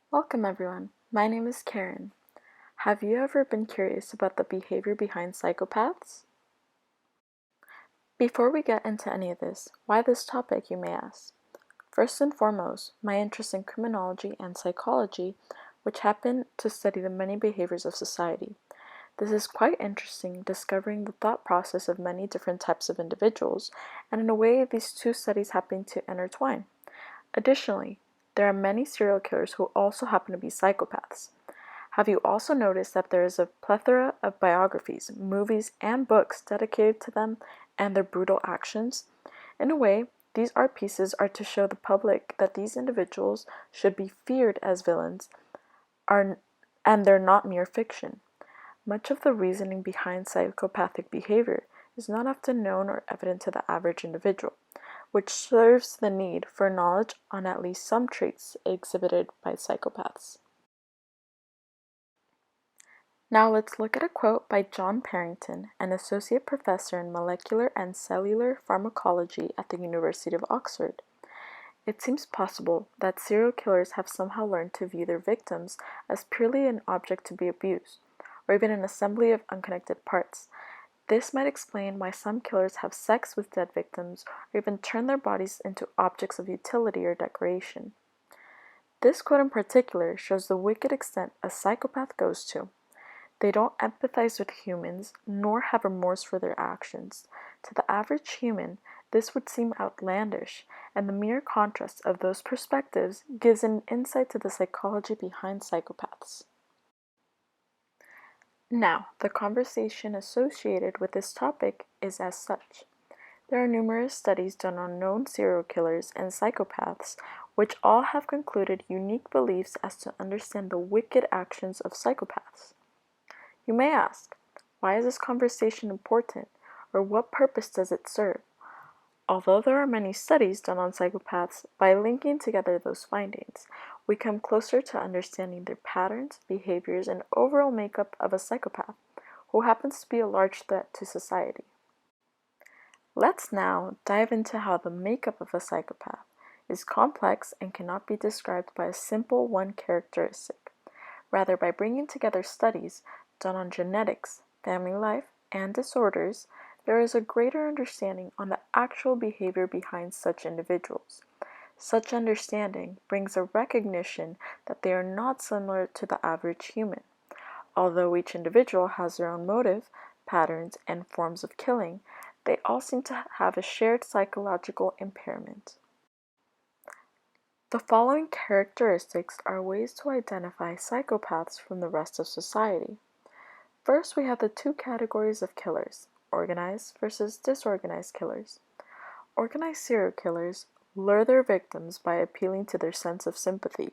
Welcome everyone. My name is Karen. Have you ever been curious about the behavior behind psychopaths? Before we get into any of this, why this topic, you may ask? First and foremost, my interest in criminology and psychology, which happen to study the many behaviors of society. This is quite interesting, discovering the thought process of many different types of individuals, and in a way, these two studies happen to intertwine. Additionally, there are many serial killers who also happen to be psychopaths. Have you also noticed that there is a plethora of biographies, movies, and books dedicated to them and their brutal actions? In a way, these art pieces are to show the public that these individuals should be feared as villains, and they're not mere fiction. Much of the reasoning behind psychopathic behavior is not often known or evident to the average individual, which serves the need for knowledge on at least some traits exhibited by psychopaths. Now let's look at a quote by John Parrington, an associate professor in molecular and cellular pharmacology at the University of Oxford. It seems possible that serial killers have somehow learned to view their victims as purely an object to be abused, or even an assembly of unconnected parts. This might explain why some killers have sex with dead victims or even turn their bodies into objects of utility or decoration. This quote in particular shows the wicked extent a psychopath goes to. They don't empathize with humans, nor have remorse for their actions. To the average human, this would seem outlandish, and the mere contrast of those perspectives gives an insight to the psychology behind psychopaths. Now, the conversation associated with this topic is as such. There are numerous studies done on known serial killers and psychopaths, which all have concluded unique beliefs as to understand the wicked actions of psychopaths. You may ask, why is this conversation important, or what purpose does it serve? Although there are many studies done on psychopaths, by linking together those findings, we come closer to understanding their patterns, behaviors, and overall makeup of a psychopath, who happens to be a large threat to society. Let's now dive into how the makeup of a psychopath is complex and cannot be described by a simple one characteristic. Rather, by bringing together studies done on genetics, family life, and disorders, there is a greater understanding on the actual behavior behind such individuals. Such understanding brings a recognition that they are not similar to the average human. Although each individual has their own motive, patterns, and forms of killing, they all seem to have a shared psychological impairment. The following characteristics are ways to identify psychopaths from the rest of society. First, we have the two categories of killers, organized versus disorganized killers. Organized serial killers lure their victims by appealing to their sense of sympathy,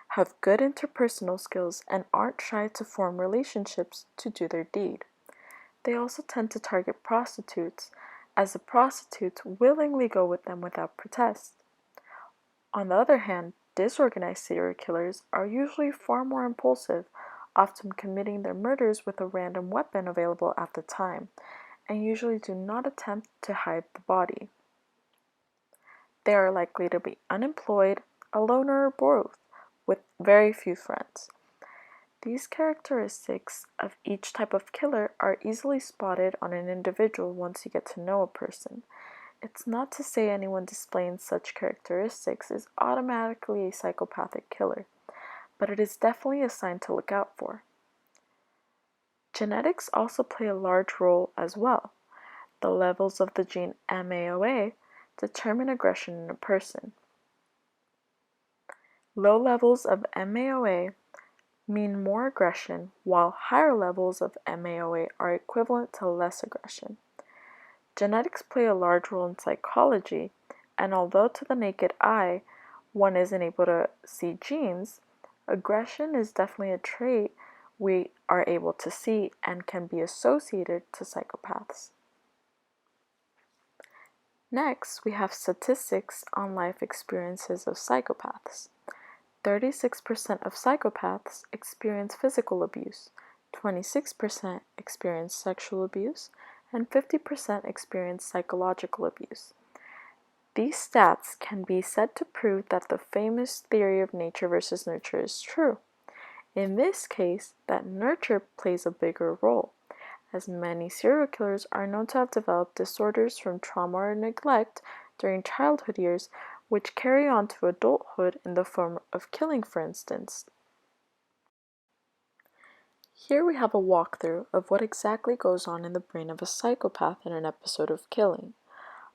have good interpersonal skills, and aren't shy to form relationships to do their deed. They also tend to target prostitutes, as the prostitutes willingly go with them without protest. On the other hand, disorganized serial killers are usually far more impulsive, often committing their murders with a random weapon available at the time, and usually do not attempt to hide the body. They are likely to be unemployed, a loner, or both, with very few friends. These characteristics of each type of killer are easily spotted on an individual once you get to know a person. It's not to say anyone displaying such characteristics is automatically a psychopathic killer, but it is definitely a sign to look out for. Genetics also play a large role as well. The levels of the gene MAOA determine aggression in a person. Low levels of MAOA mean more aggression, while higher levels of MAOA are equivalent to less aggression. Genetics play a large role in psychology, and although to the naked eye one isn't able to see genes, aggression is definitely a trait we are able to see and can be associated to psychopaths. Next, we have statistics on life experiences of psychopaths. 36% of psychopaths experience physical abuse, 26% experience sexual abuse, and 50% experience psychological abuse. These stats can be said to prove that the famous theory of nature versus nurture is true. In this case, that nurture plays a bigger role, as many serial killers are known to have developed disorders from trauma or neglect during childhood years, which carry on to adulthood in the form of killing, for instance. Here we have a walkthrough of what exactly goes on in the brain of a psychopath in an episode of Killing.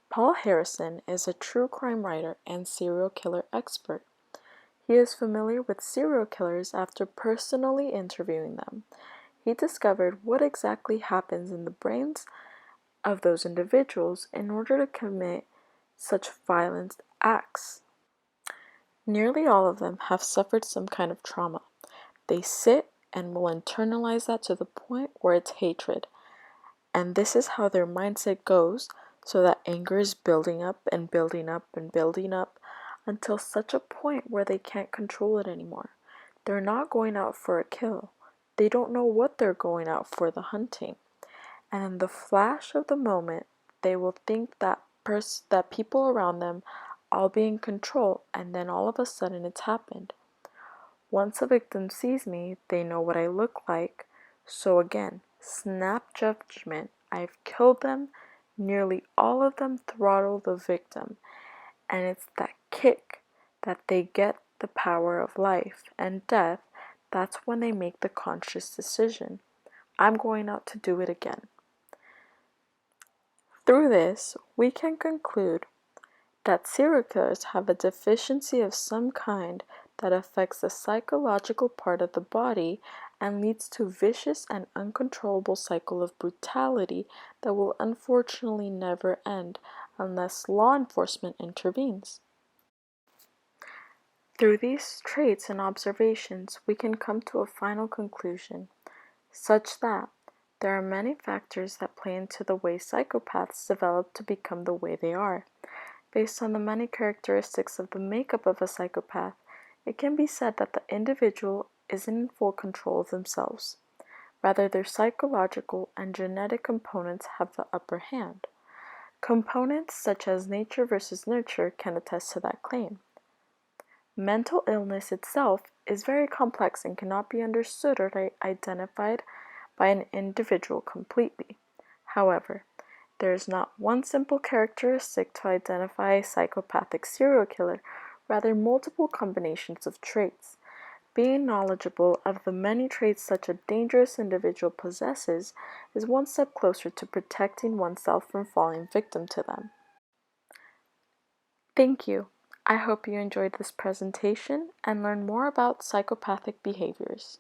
Paul Harrison is a true crime writer and serial killer expert. He is familiar with serial killers after personally interviewing them. He discovered what exactly happens in the brains of those individuals in order to commit such violent acts. Nearly all of them have suffered some kind of trauma. They sit and will internalize that to the point where it's hatred. And this is how their mindset goes, so that anger is building up and building up and building up until such a point where they can't control it anymore. They're not going out for a kill. They don't know what they're going out for, the hunting. And in the flash of the moment, they will think that that people around them all be in control, and then all of a sudden it's happened. Once a victim sees me, they know what I look like. So again, snap judgment. I've killed them. Nearly all of them throttle the victim. And it's that kick that they get the power of life and death. That's when they make the conscious decision. I'm going out to do it again. Through this, we can conclude that serial killers have a deficiency of some kind that affects the psychological part of the body and leads to vicious and uncontrollable cycle of brutality that will unfortunately never end unless law enforcement intervenes. Through these traits and observations, we can come to a final conclusion, such that there are many factors that play into the way psychopaths develop to become the way they are. Based on the many characteristics of the makeup of a psychopath, it can be said that the individual isn't in full control of themselves. Rather, their psychological and genetic components have the upper hand. Components such as nature versus nurture can attest to that claim. Mental illness itself is very complex and cannot be understood or identified by an individual completely. However, there is not one simple characteristic to identify a psychopathic serial killer, rather multiple combinations of traits. Being knowledgeable of the many traits such a dangerous individual possesses is one step closer to protecting oneself from falling victim to them. Thank you. I hope you enjoyed this presentation and learned more about psychopathic behaviors.